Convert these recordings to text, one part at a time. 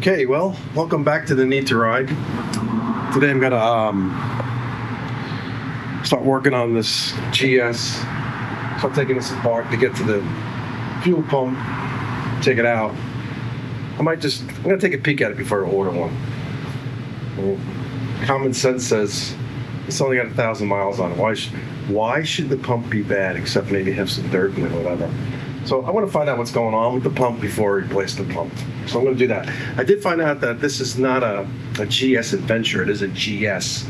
Okay, well, welcome back to the Need to Ride. Today I'm gonna start working on this GS. Start taking this apart to get to the fuel pump, take it out. I'm gonna take a peek at it before I order one. Common sense says it's only got 1,000 miles on it. Why should the pump be bad except maybe have some dirt in it or whatever? So I want to find out what's going on with the pump before I replace the pump. So I'm going to do that. I did find out that this is not a GS Adventure. It is a GS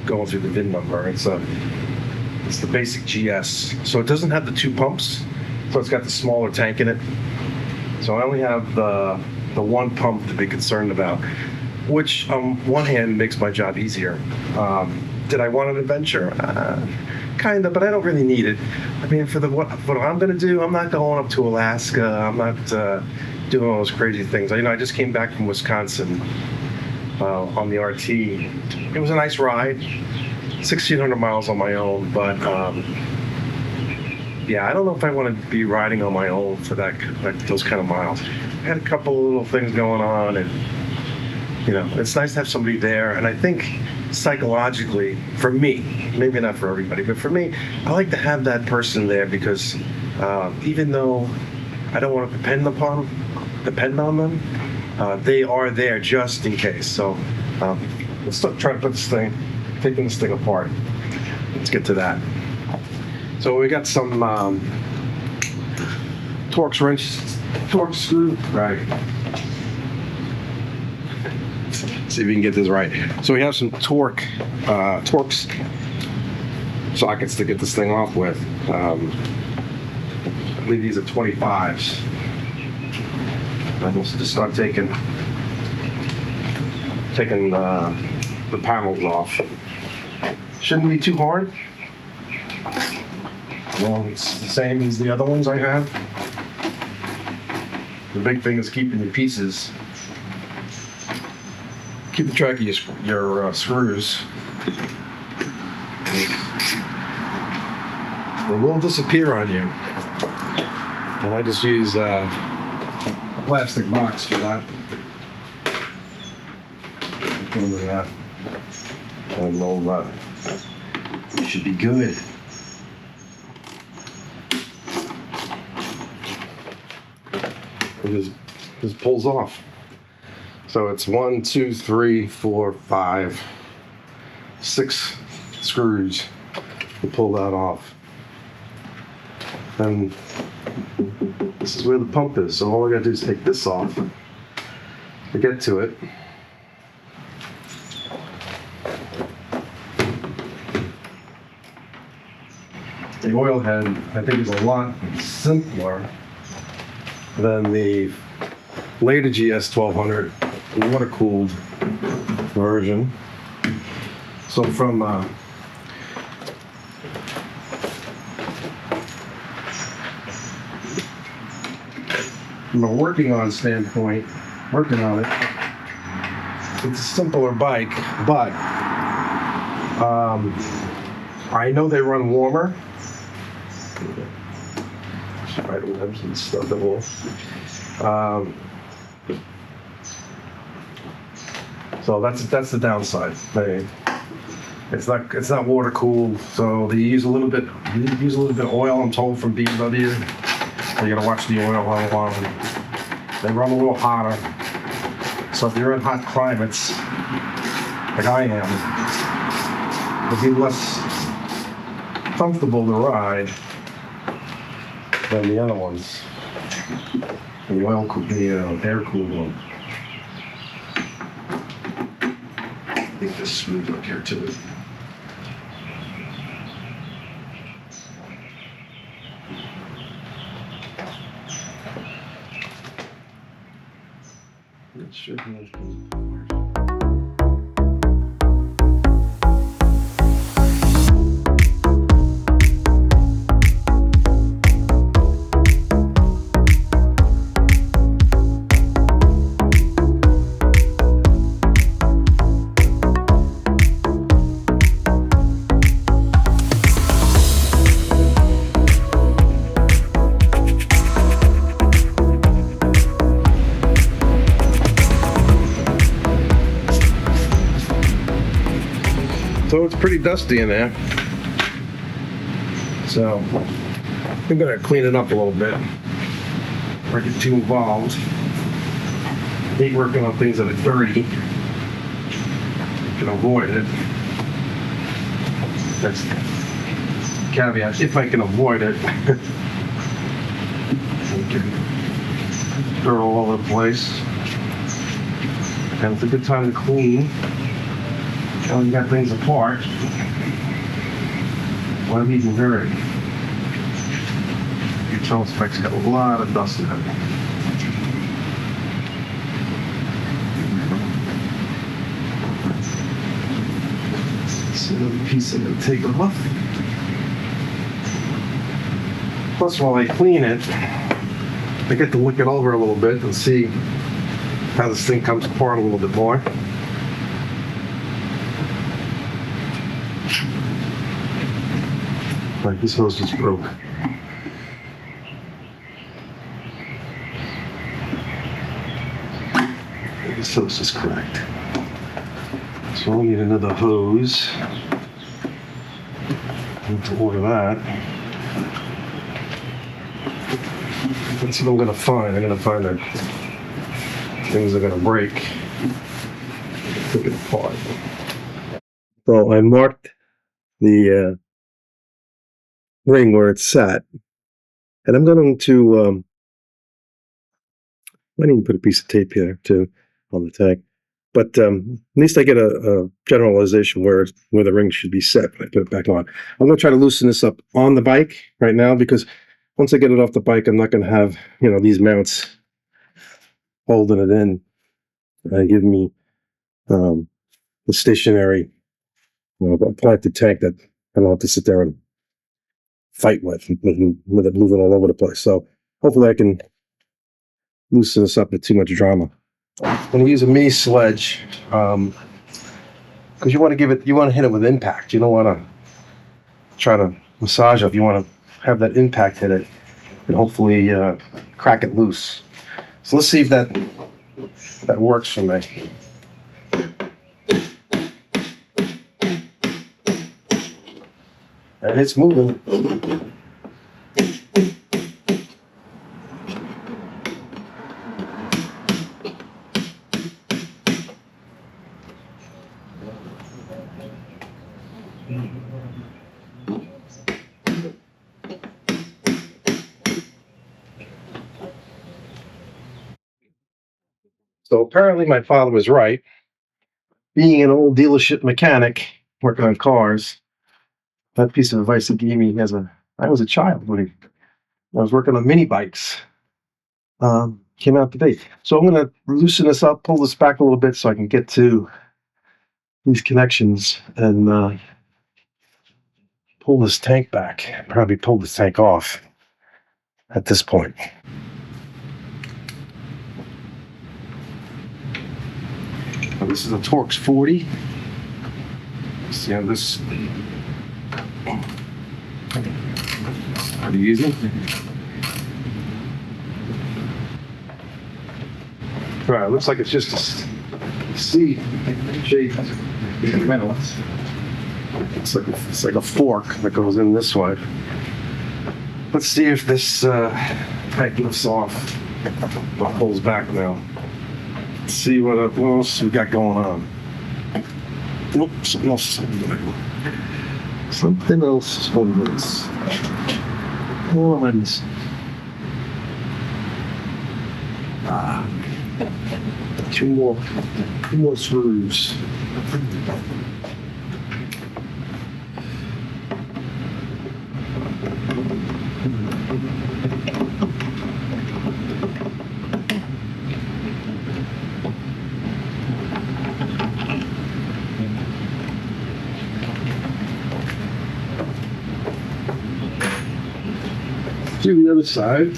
going through the VIN number. It's the basic GS. So it doesn't have the two pumps. So it's got the smaller tank in it. So I only have the one pump to be concerned about, which on one hand makes my job easier. Did I want an Adventure? Kind of, but I don't really need it. I mean, for what I'm going to do, I'm not going up to Alaska. I'm not doing all those crazy things. I just came back from Wisconsin on the RT. It was a nice ride, 1,600 miles on my own, but yeah, I don't know if I want to be riding on my own for those kind of miles. I had a couple of little things going on, and it's nice to have somebody there. And I think psychologically, for me, maybe not for everybody, but for me, I like to have that person there because even though I don't want to depend on them, they are there just in case. So let's try to put taking this thing apart. Let's get to that. So we got some torque screw, right? See if we can get this right. So we have some torque sockets to get this thing off with. I believe these are 25s. And we'll just start taking the panels off. Shouldn't be too hard. Well, it's the same as the other ones I have. The big thing is keeping your pieces. Keep the track of your screws. They will disappear on you. And I just use a plastic box for that. And it should be good. It just pulls off. So it's 1, 2, 3, 4, 5, 6 screws to pull that off. And this is where the pump is. So all I gotta do is take this off to get to it. The oil head, I think, is a lot simpler than the later GS1200 water-cooled version. So from a working on it, it's a simpler bike, but I know they run warmer. Try to have some stuff that will. So that's the downside. It's not water cooled, so they use a little bit of oil. I'm told from BMW. So you gotta watch the oil how long. They run a little hotter. So if you're in hot climates, like I am, it'll be less comfortable to ride than the other ones. The air cooled one. I think this smooth up here too. It should be. So it's pretty dusty in there. So I'm gonna clean it up a little bit before I get too involved. I hate working on things that are dirty. You can avoid it. That's the caveat, if I can avoid it. Dirt all over the place. And it's a good time to clean. When you got things apart. Why even dirty? Your tail spec's got a lot of dust in it. So another piece I'm going to take off. Plus, while I clean it, I get to look it over a little bit and see how this thing comes apart a little bit more. Like this hose just broke. This hose is cracked. So I'll need another hose. I need to order that. That's what I'm gonna find. I'm gonna find that things are gonna break. Take it apart. So I marked the ring where it's sat, and I'm going to I didn't put a piece of tape here too on the tank, but at least I get a generalization where the ring should be set when I put it back on. I'm going to try to loosen this up on the bike right now, because once I get it off the bike, I'm not going to have, you know, these mounts holding it in and give me the stationary, you know, planted tank that I don't have to sit there and fight with it moving all over the place. So hopefully I can loosen this up with too much drama. I'm going to use a mini sledge because you want to hit it with impact. You don't want to try to massage it. You want to have that impact hit it and hopefully crack it loose. So let's see if that works for me. And it's moving. So apparently my father was right. Being an old dealership mechanic working on cars, that piece of advice he gave me I was a child when I was working on mini bikes. Came out today. So I'm going to loosen this up, pull this back a little bit so I can get to these connections and pull this tank back. Probably pull this tank off at this point. Now, this is a Torx 40. See how this pretty easy. All right, looks like it's just a C-shaped metal. It's like a fork that goes in this way. Let's see if this tank lifts off. Or pulls back now. Let's see what else we got going on. Nope, something else. Something else is holding this. Oh, my goodness. Two more screws. Do the other side.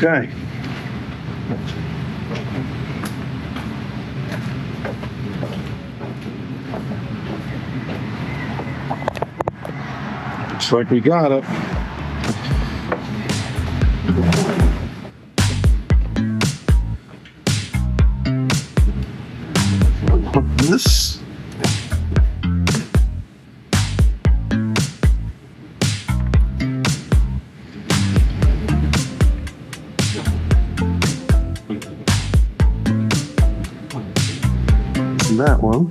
Okay. Looks like we got it. This. That one.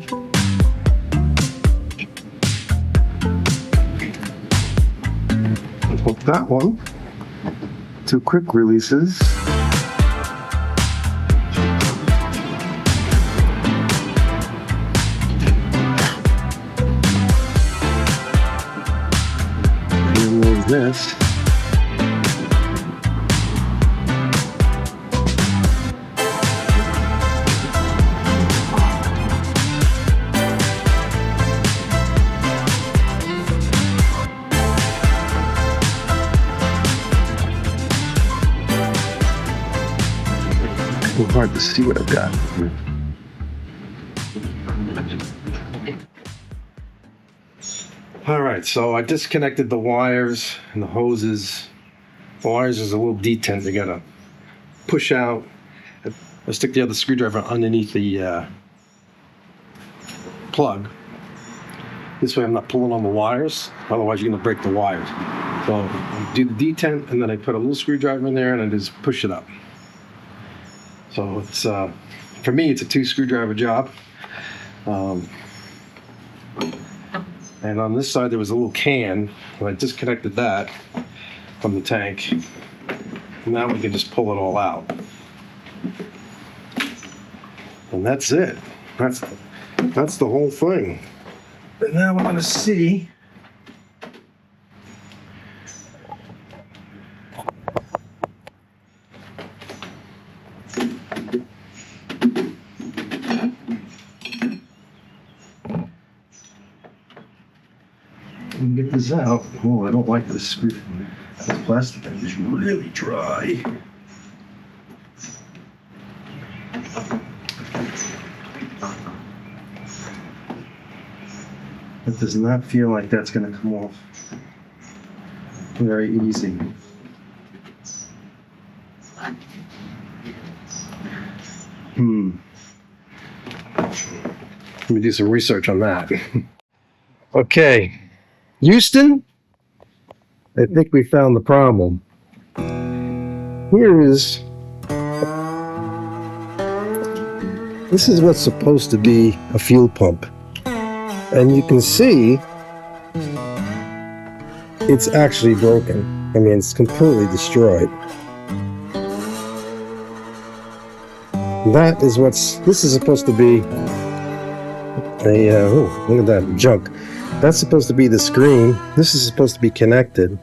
Hook that one. 2 quick releases. And then there's this. It's hard to see what I've got. All right, so I disconnected the wires and the hoses. The wires is a little detent you gotta push out. I stick the other screwdriver underneath the plug. This way I'm not pulling on the wires, otherwise you're gonna break the wires. So I do the detent and then I put a little screwdriver in there and I just push it up. So it's, for me, it's a 2 screwdriver job. And on this side, there was a little can, and I disconnected that from the tank. And now we can just pull it all out. And that's it. That's the whole thing. And now we're gonna see. Get this out. Oh, I don't like this screw. This plastic is really dry. It does not feel like that's going to come off very easy. Let me do some research on that. Okay. Houston, I think we found the problem. This is what's supposed to be a fuel pump. And you can see it's actually broken. I mean, it's completely destroyed. This is supposed to be oh, look at that junk. That's supposed to be the screen. This is supposed to be connected.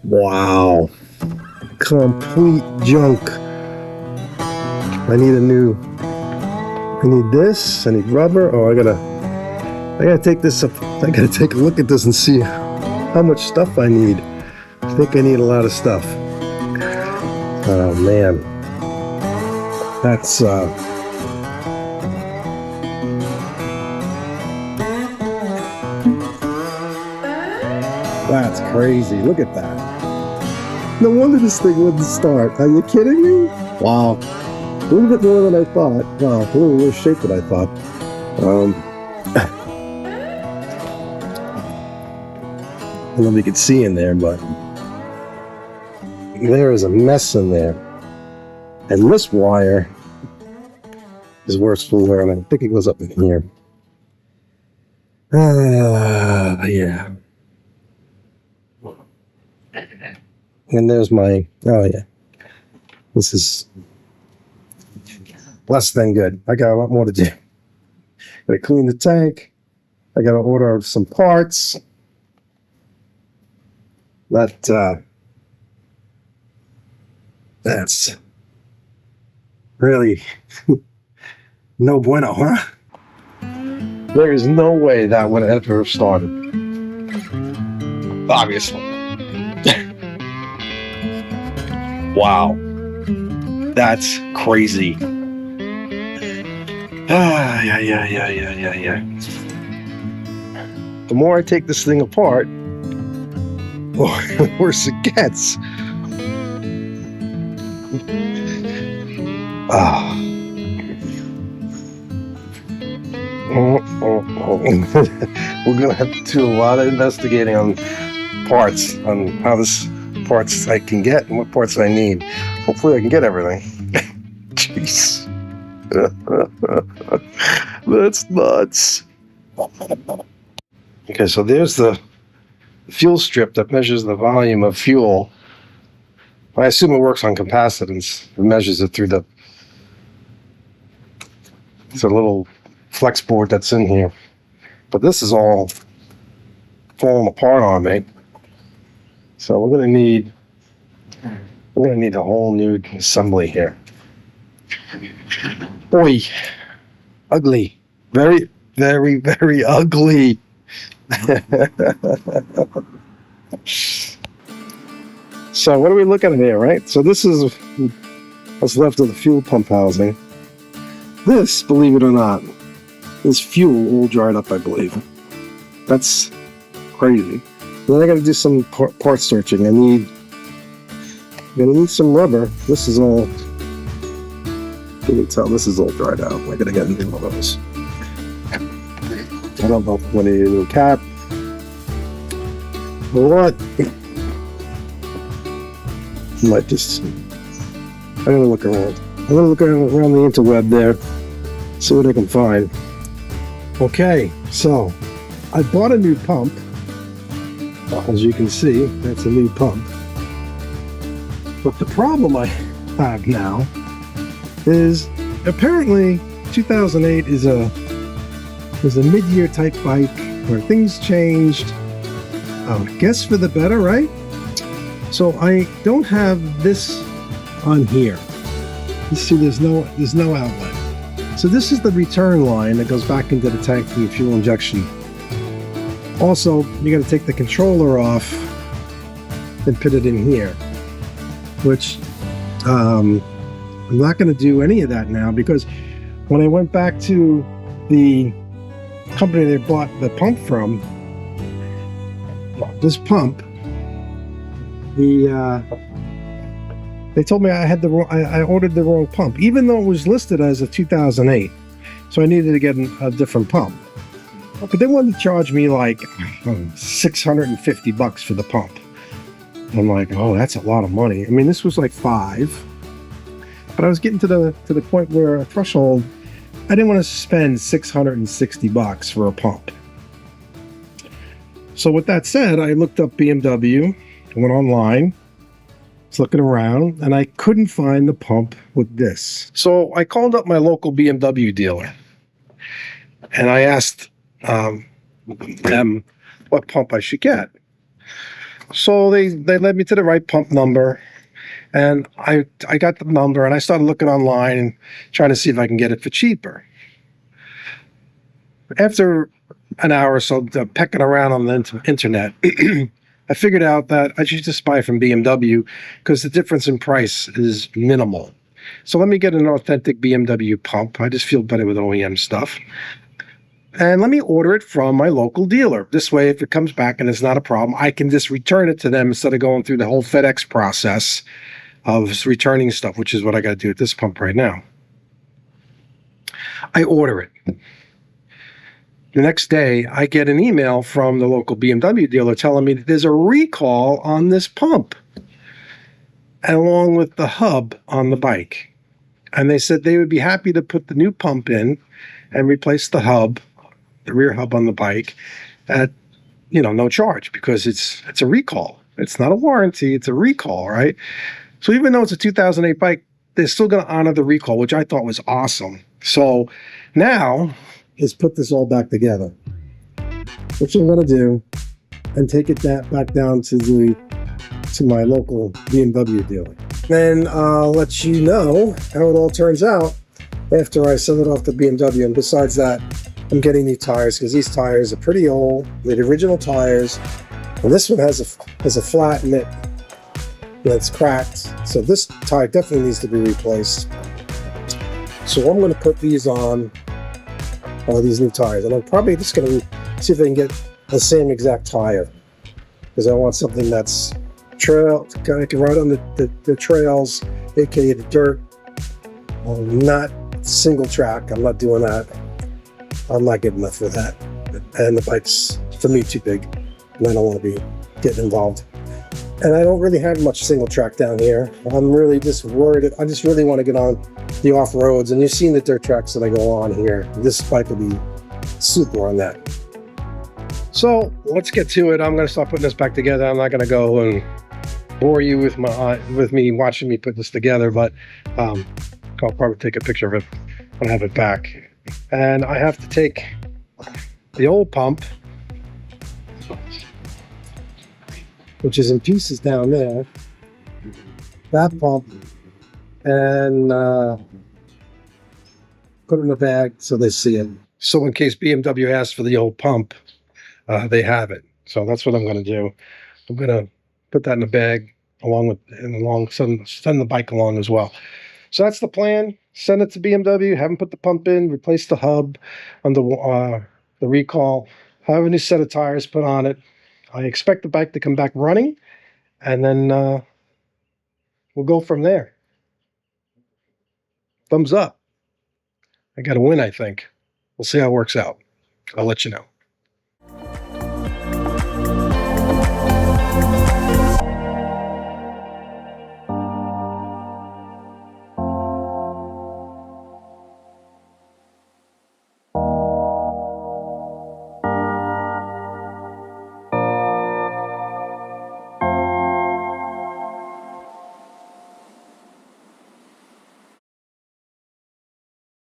Wow. Complete junk. I need this. I need rubber. Oh, I gotta take this up. I gotta take a look at this and see how much stuff I need. I think I need a lot of stuff. Oh man. That's crazy. Look at that. No wonder this thing wouldn't start. Are you kidding me? Wow. A little bit more than I thought. Wow, a little worse shape than I thought. I don't know if you can see in there, but there is a mess in there. And this wire is worse for wear, and I think it goes up in here. Yeah. And there's my, oh yeah. This is less than good. I got a lot more to do. Gotta clean the tank. I gotta order some parts. That's really no bueno, huh? There is no way that would ever have started. Obviously. Wow. That's crazy. Yeah. The more I take this thing apart, the worse it gets. We're gonna have to do a lot of investigating on parts, on how this parts I can get and what parts I need. Hopefully I can get everything. Jeez. That's nuts. Okay, so there's the fuel strip that measures the volume of fuel. I assume it works on capacitance. It measures it through it's a little flex board that's in here. But this is all falling apart on me. So we're gonna need a whole new assembly here. Boy, ugly. Very, very, very ugly. So what are we looking at here, right? So this is what's left of the fuel pump housing. This, believe it or not, is fuel all dried up, I believe. That's crazy. Then I gotta do some part searching. I'm gonna need some rubber. This is all, you can tell this is all dried out. I gotta get new one of those. I don't know if I need a new cap or what. I might just, I'm gonna look around. I'm gonna look around the interweb there, see what I can find. Okay, so I bought a new pump. As you can see, that's a new pump. But the problem I have now is apparently 2008 is a mid-year type bike where things changed. I guess for the better, right? So I don't have this on here. You see, there's no outlet. So this is the return line that goes back into the tank for your fuel injection. Also, you got to take the controller off and put it in here, which I'm not going to do any of that now, because when I went back to the company they bought the pump from, this pump, they told me I ordered the wrong pump, even though it was listed as a 2008. So I needed to get a different pump. But they wanted to charge me like $650 for the pump. I'm like, oh, that's a lot of money. I mean, this was like $5, but I was getting to the point where a threshold, I didn't want to spend $660 for a pump. So with that said, I looked up BMW, went online, was looking around, and I couldn't find the pump with this. So I called up my local BMW dealer, and I asked them what pump I should get. So they led me to the right pump number, and I got the number, and I started looking online and trying to see if I can get it for cheaper. After an hour or so pecking around on the internet, I figured out that I should just buy from BMW because the difference in price is minimal. So let me get an authentic BMW pump. I just feel better with OEM stuff. And let me order it from my local dealer. This way, if it comes back and it's not a problem, I can just return it to them instead of going through the whole FedEx process of returning stuff, which is what I got to do with this pump right now. I order it. The next day, I get an email from the local BMW dealer telling me that there's a recall on this pump, along with the hub on the bike. And they said they would be happy to put the new pump in and replace the hub, the rear hub on the bike, at no charge, because it's a recall. It's not a warranty, it's a recall, right? So even though it's a 2008 bike, they're still going to honor the recall, which I thought was awesome. So now is put this all back together, which I'm going to do, and take it back down to my local BMW dealer. Then I'll let you know how it all turns out after I send it off to BMW. And besides that, I'm getting new tires, because these tires are pretty old. They're the original tires, and this one has a flat in it. that's cracked. So this tire definitely needs to be replaced. So I'm going to put these on these new tires, and I'm probably just going to see if I can get the same exact tire, because I want something that's trail, kind of can ride on the trails, aka the dirt. Not single track. I'm not doing that. I'm not good enough for that, and the bike's for me too big, and I don't want to be getting involved. And I don't really have much single track down here. I'm really just worried. I just really want to get on the off roads, and you've seen the dirt tracks that I go on here. This bike will be super on that. So let's get to it. I'm going to start putting this back together. I'm not going to go and bore you with me watching me put this together, but I'll probably take a picture of it when I have it back. And I have to take the old pump, which is in pieces down there, that pump, and put it in a bag so they see it. So in case BMW asks for the old pump, they have it. So that's what I'm going to do. I'm going to put that in a bag send the bike along as well. So that's the plan. Send it to BMW, have them put the pump in, replace the hub on the Recall, have a new set of tires put on it. I expect the bike to come back running, and then we'll go from there. Thumbs up. I got to win, I think. We'll see how it works out. I'll let you know.